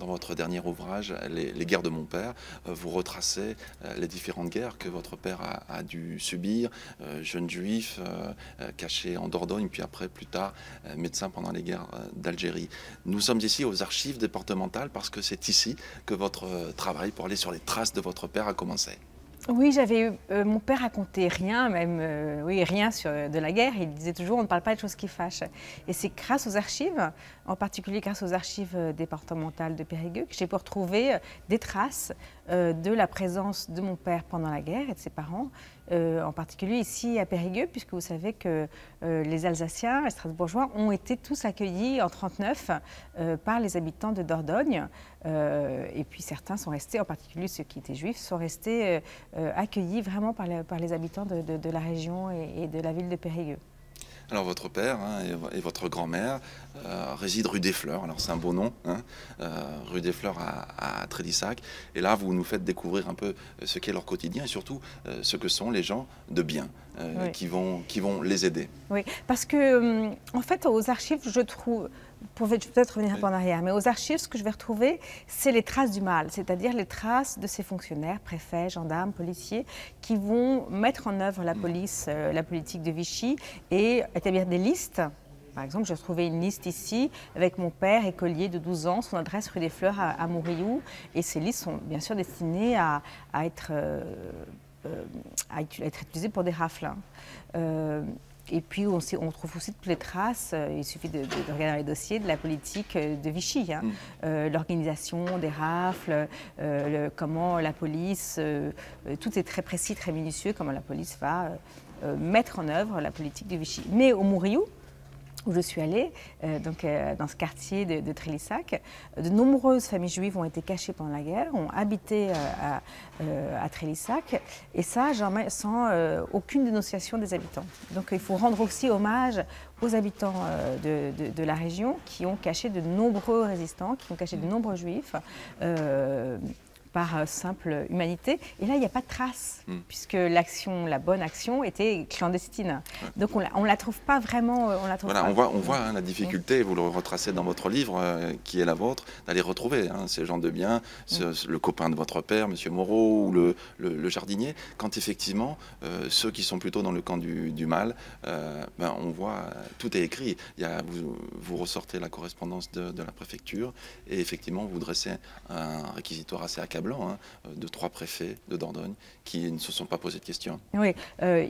votre dernier ouvrage, Les guerres de mon père, vous retracez les différentes guerres que votre père a dû subir, jeune juif, caché en Dordogne, puis après, plus tard, médecin pendant les guerres d'Algérie. Nous sommes ici aux archives départementales parce que c'est ici que votre travail pour aller sur les traces de votre père a commencé. Oui, mon père racontait rien, même oui, rien de la guerre. Il disait toujours on ne parle pas de choses qui fâchent. Et c'est grâce aux archives, en particulier grâce aux archives départementales de Périgueux, que j'ai pu retrouver des traces de la présence de mon père pendant la guerre et de ses parents, en particulier ici à Périgueux, puisque vous savez que les Alsaciens, les Strasbourgeois ont été tous accueillis en 1939 par les habitants de Dordogne. Et puis certains sont restés, en particulier ceux qui étaient juifs, sont restés accueillis vraiment par les habitants de la région et de la ville de Périgueux. Alors votre père et votre grand-mère résident rue des Fleurs, alors c'est un beau nom, rue des Fleurs à Trélissac. Et là vous nous faites découvrir un peu ce qu'est leur quotidien et surtout ce que sont les gens de bien Oui. qui vont les aider. Oui, parce que en fait aux archives je trouve, je vais peut-être revenir un peu en arrière, mais aux archives ce que je vais retrouver c'est les traces du mal, c'est-à-dire les traces de ces fonctionnaires, préfets, gendarmes, policiers, qui vont mettre en œuvre la police, la politique de Vichy et établir des listes. Par exemple, j'ai retrouvé une liste ici avec mon père, écolier de 12 ans, son adresse rue des Fleurs à Mourioux. Et ces listes sont bien sûr destinées à être utilisées pour des rafles. Et puis on trouve aussi toutes les traces, il suffit de regarder les dossiers de la politique de Vichy, l'organisation des rafles, comment la police, tout est très précis, très minutieux, comment la police va mettre en œuvre la politique de Vichy. Mais au Mourioux, où je suis allée, dans ce quartier de Trélissac, de nombreuses familles juives ont été cachées pendant la guerre, ont habité à Trélissac, et ça sans aucune dénonciation des habitants. Donc il faut rendre aussi hommage aux habitants de la région qui ont caché de nombreux résistants, qui ont caché de nombreux juifs, par simple humanité. Et là, il n'y a pas de trace, puisque la bonne action était clandestine. Donc on ne la trouve pas vraiment. On voit la difficulté, vous le retracez dans votre livre, qui est la vôtre, d'aller retrouver ces gens de bien, le copain de votre père, M. Moreau, ou le jardinier, quand effectivement, ceux qui sont plutôt dans le camp du mal, on voit, tout est écrit. Vous ressortez la correspondance de la préfecture, et effectivement, vous dressez un réquisitoire assez accablant, de 3 préfets de Dordogne qui ne se sont pas posé de questions. Oui,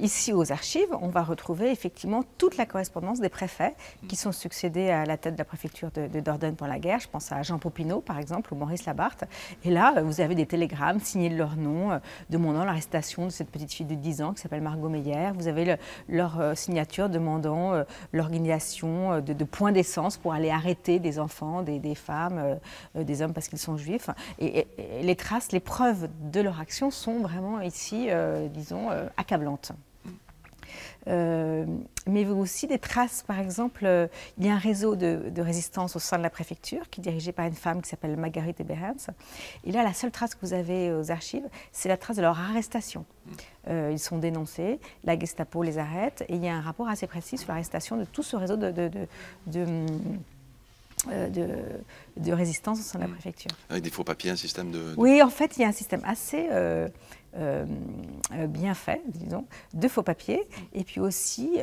ici aux archives, on va retrouver effectivement toute la correspondance des préfets qui sont succédés à la tête de la préfecture de Dordogne pendant la guerre. Je pense à Jean Popinot, par exemple, ou Maurice Labarthe. Et là, vous avez des télégrammes signés de leur nom, demandant l'arrestation de cette petite fille de 10 ans qui s'appelle Margot Meyer. Vous avez leur signature demandant l'organisation de points d'essence pour aller arrêter des enfants, des femmes, des hommes parce qu'ils sont juifs. Et les traces, les preuves de leur action sont vraiment ici, disons, accablantes. Mais aussi des traces, par exemple, il y a un réseau de résistance au sein de la préfecture qui est dirigé par une femme qui s'appelle Marguerite Eberhens. Et là, la seule trace que vous avez aux archives, c'est la trace de leur arrestation. Ils sont dénoncés, la Gestapo les arrête, et il y a un rapport assez précis sur l'arrestation de tout ce réseau de résistance au sein de la préfecture. Avec des faux papiers, un système de... Oui, en fait, il y a un système assez bien fait, disons, de faux papiers, et puis aussi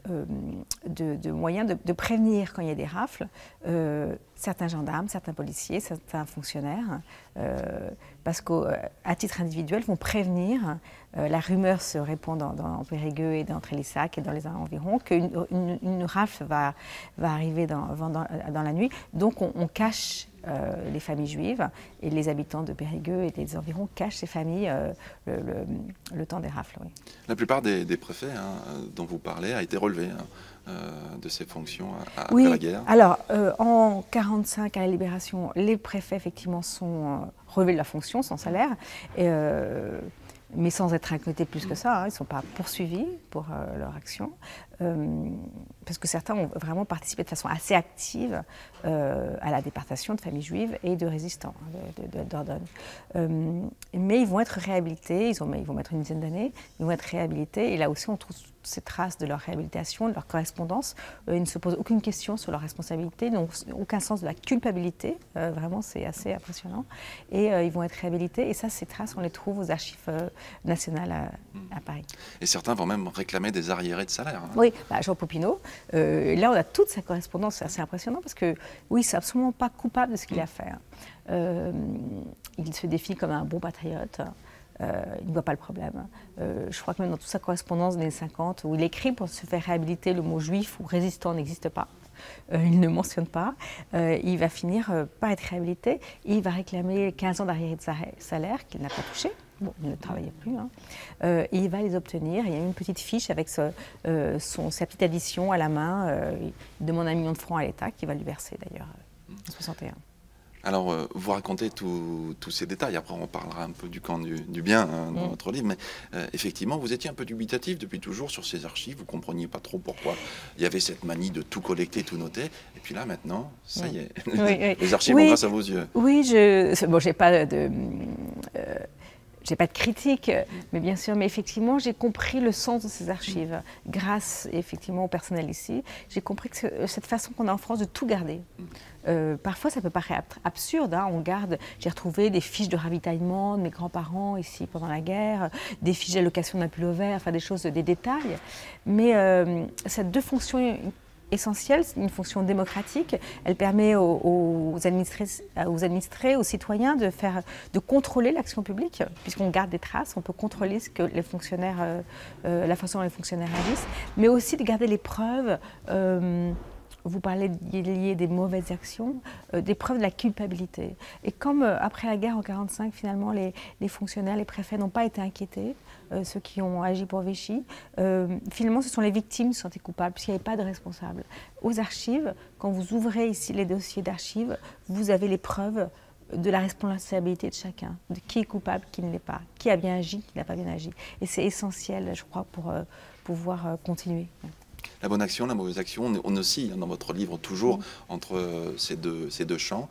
de moyens de prévenir quand il y a des rafles, certains gendarmes, certains policiers, certains fonctionnaires, parce qu'à titre individuel, vont prévenir, la rumeur se répand dans Périgueux et dans Trélissac et dans les environs, qu'une rafle va arriver dans la nuit. Donc on cache les familles juives, et les habitants de Périgueux et des environs cachent ces familles le temps des rafles. Oui. La plupart des préfets dont vous parlez a été relevé de ses fonctions après la guerre. Alors en 1945, à la Libération, les préfets effectivement sont relevés de la fonction, sans salaire, mais sans être inquiétés plus que ça, ils ne sont pas poursuivis pour leur action. parce que certains ont vraiment participé de façon assez active à la déportation de familles juives et de résistants d'Ordonne. Mais ils vont être réhabilités, ils vont mettre une dizaine d'années, ils vont être réhabilités, et là aussi on trouve ces traces de leur réhabilitation, de leur correspondance. Ils ne se posent aucune question sur leur responsabilité, donc aucun sens de la culpabilité, vraiment c'est assez impressionnant. Et ils vont être réhabilités, et ça, ces traces, on les trouve aux archives nationales à Paris. Et certains vont même réclamer des arriérés de salaire. Hein. Oui, Jean Popinot, là on a toute sa correspondance, c'est assez impressionnant parce que oui, c'est absolument pas coupable de ce qu'il a fait. Il se définit comme un bon patriote. Il ne voit pas le problème. Je crois que même dans toute sa correspondance des années 50, où il écrit pour se faire réhabiliter, le mot juif ou résistant n'existe pas. Il ne mentionne pas. Il va finir par être réhabilité et il va réclamer 15 ans d'arriérés de salaire qu'il n'a pas touché. Bon, il ne travaillait plus. Hein. Et il va les obtenir. Il y a une petite fiche avec sa petite addition à la main. Il demande 1 million de francs à l'État, qui va lui verser d'ailleurs en 61. Alors, vous racontez tous ces détails. Après, on parlera un peu du camp du bien dans votre livre. Mais effectivement, vous étiez un peu dubitatif depuis toujours sur ces archives. Vous ne compreniez pas trop pourquoi il y avait cette manie de tout collecter, tout noter. Et puis là, maintenant, ça y est. Oui. Les archives vont grâce à vos yeux. Oui, bon, j'ai pas de critique, mais bien sûr, mais effectivement, j'ai compris le sens de ces archives grâce effectivement au personnel ici. J'ai compris que cette façon qu'on a en France de tout garder. Parfois, ça peut paraître absurde. Hein. J'ai retrouvé des fiches de ravitaillement de mes grands-parents ici pendant la guerre, des fiches d'allocation d'un pull vert, enfin des choses, des détails. Mais ça a deux fonctions essentielle, c'est une fonction démocratique. Elle permet aux administrés, aux citoyens de contrôler l'action publique, puisqu'on garde des traces, on peut contrôler ce que les fonctionnaires, la façon dont les fonctionnaires agissent, mais aussi de garder les preuves. Vous parlez liées des mauvaises actions, des preuves de la culpabilité. Et comme après la guerre en 1945, finalement, les fonctionnaires, les préfets n'ont pas été inquiétés, ceux qui ont agi pour Vichy, finalement, ce sont les victimes qui sont été coupables, puisqu'il n'y avait pas de responsable. Aux archives, quand vous ouvrez ici les dossiers d'archives, vous avez les preuves de la responsabilité de chacun, de qui est coupable, qui ne l'est pas, qui a bien agi, qui n'a pas bien agi. Et c'est essentiel, je crois, pour pouvoir continuer. La bonne action, la mauvaise action, on oscille dans votre livre toujours entre ces deux champs.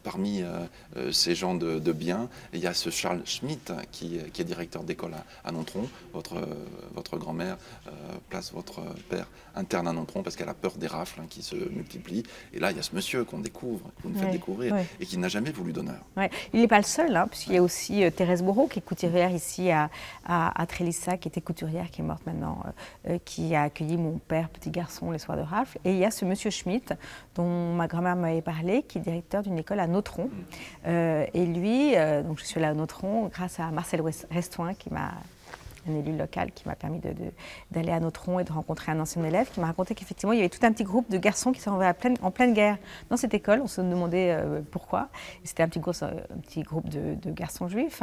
Parmi ces gens de bien, il y a ce Charles Schmitt qui est directeur d'école à Nontron. Votre grand-mère place votre père interne à Nontron parce qu'elle a peur des rafles qui se multiplient. Et là, il y a ce monsieur qu'on découvre, que vous nous faites découvrir, et qui n'a jamais voulu d'honneur. Ouais. Il n'est pas le seul, puisqu'il y a aussi Thérèse Moreau, qui est couturière ici à Trélissac, qui était couturière, qui est morte maintenant, qui a accueilli mon père, petit garçon, les soirs de rafle. Et il y a ce monsieur Schmitt, dont ma grand-mère m'avait parlé, qui est directeur d'une école à Nontron. Et lui, donc je suis là à Nontron grâce à Marcel Restoin, un élu local qui m'a permis d'aller à Nontron et de rencontrer un ancien élève qui m'a raconté qu'effectivement il y avait tout un petit groupe de garçons qui s'en allaient en pleine guerre dans cette école. On se demandait pourquoi. C'était un petit groupe de garçons juifs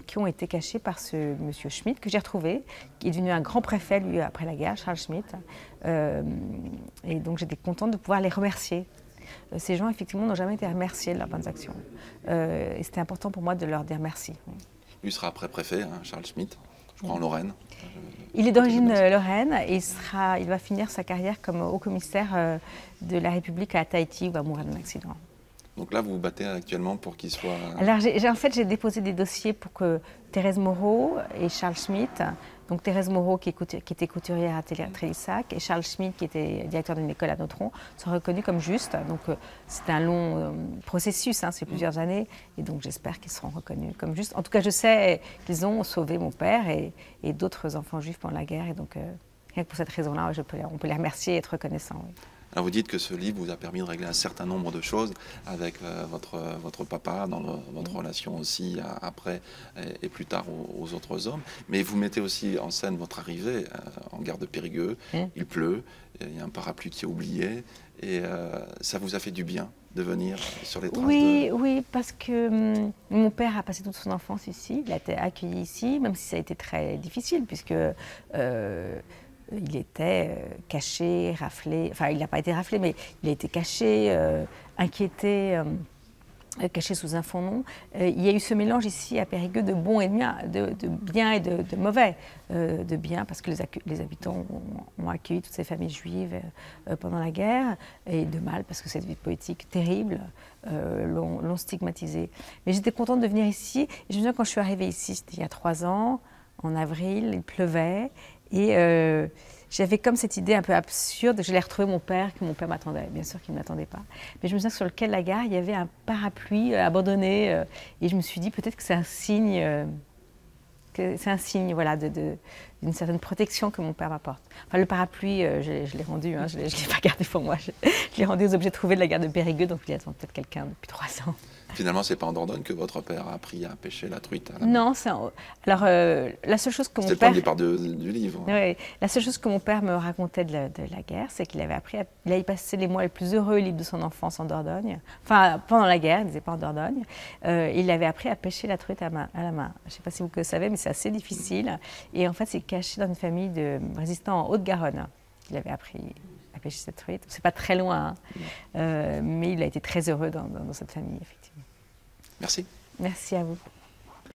qui ont été cachés par ce monsieur Schmitt que j'ai retrouvé, qui est devenu un grand préfet lui après la guerre, Charles Schmitt. Et donc j'étais contente de pouvoir les remercier. Ces gens effectivement n'ont jamais été remerciés de leurs bonnes actions. Et c'était important pour moi de leur dire merci. Lui sera après préfet, Charles Schmitt. Je crois en Lorraine. Il est d'origine lorraine et il va finir sa carrière comme haut-commissaire de la République à Tahiti où il va mourir d'un accident. Donc là, vous vous battez actuellement pour qu'il soit... Alors, en fait, j'ai déposé des dossiers pour que Thérèse Moreau et Charles Schmitt, donc Thérèse Moreau qui était couturière à Trélissac et Charles Schmitt qui était directeur d'une école à Nontron, soient reconnus comme justes. Donc c'est un long processus, c'est plusieurs années, et donc j'espère qu'ils seront reconnus comme justes. En tout cas, je sais qu'ils ont sauvé mon père et d'autres enfants juifs pendant la guerre, et donc rien que pour cette raison-là, on peut les remercier et être reconnaissants. Oui. Alors vous dites que ce livre vous a permis de régler un certain nombre de choses avec votre papa, dans votre relation aussi après et plus tard aux autres hommes. Mais vous mettez aussi en scène votre arrivée en gare de Périgueux. Il pleut, il y a un parapluie qui est oublié. Et ça vous a fait du bien de venir sur les traces Oui, parce que mon père a passé toute son enfance ici. Il a été accueilli ici, même si ça a été très difficile, puisque... il était caché, raflé, enfin il n'a pas été raflé, mais il a été caché, inquiété. caché sous un fond nom. Il y a eu ce mélange ici à Périgueux de bon et de bien et de mauvais. De bien parce que les habitants ont accueilli toutes ces familles juives pendant la guerre, et de mal parce que cette vie politique terrible l'ont stigmatisée. Mais j'étais contente de venir ici. Et je me souviens quand je suis arrivée ici, c'était il y a 3 ans, en avril, il pleuvait, et j'avais comme cette idée un peu absurde que j'allais retrouver mon père, que mon père m'attendait. Bien sûr qu'il ne m'attendait pas. Mais je me souviens que sur le quai de la gare, il y avait un parapluie abandonné. Et je me suis dit, peut-être que c'est un signe, voilà, d'une certaine protection que mon père m'apporte. Enfin, le parapluie, je l'ai rendu, hein, je ne l'ai pas gardé pour moi. Je l'ai rendu aux objets trouvés de la gare de Périgueux, donc il y a peut-être quelqu'un depuis 3 ans. Finalement, c'est pas en Dordogne que votre père a appris à pêcher la truite à la main. Non, alors la seule chose que mon père... C'est le point de départ du livre. Oui, la seule chose que mon père me racontait de la guerre, c'est qu'il avait appris il avait passé les mois les plus heureux et libres de son enfance en Dordogne. Enfin, pendant la guerre, il ne disait pas en Dordogne. Il avait appris à pêcher la truite à la main. Je ne sais pas si vous le savez, mais c'est assez difficile. Et en fait, c'est caché dans une famille de résistants en Haute-Garonne. Il avait appris à pêcher cette truite. C'est pas très loin, hein. Mais il a été très heureux dans cette famille, effectivement. Merci. Merci à vous.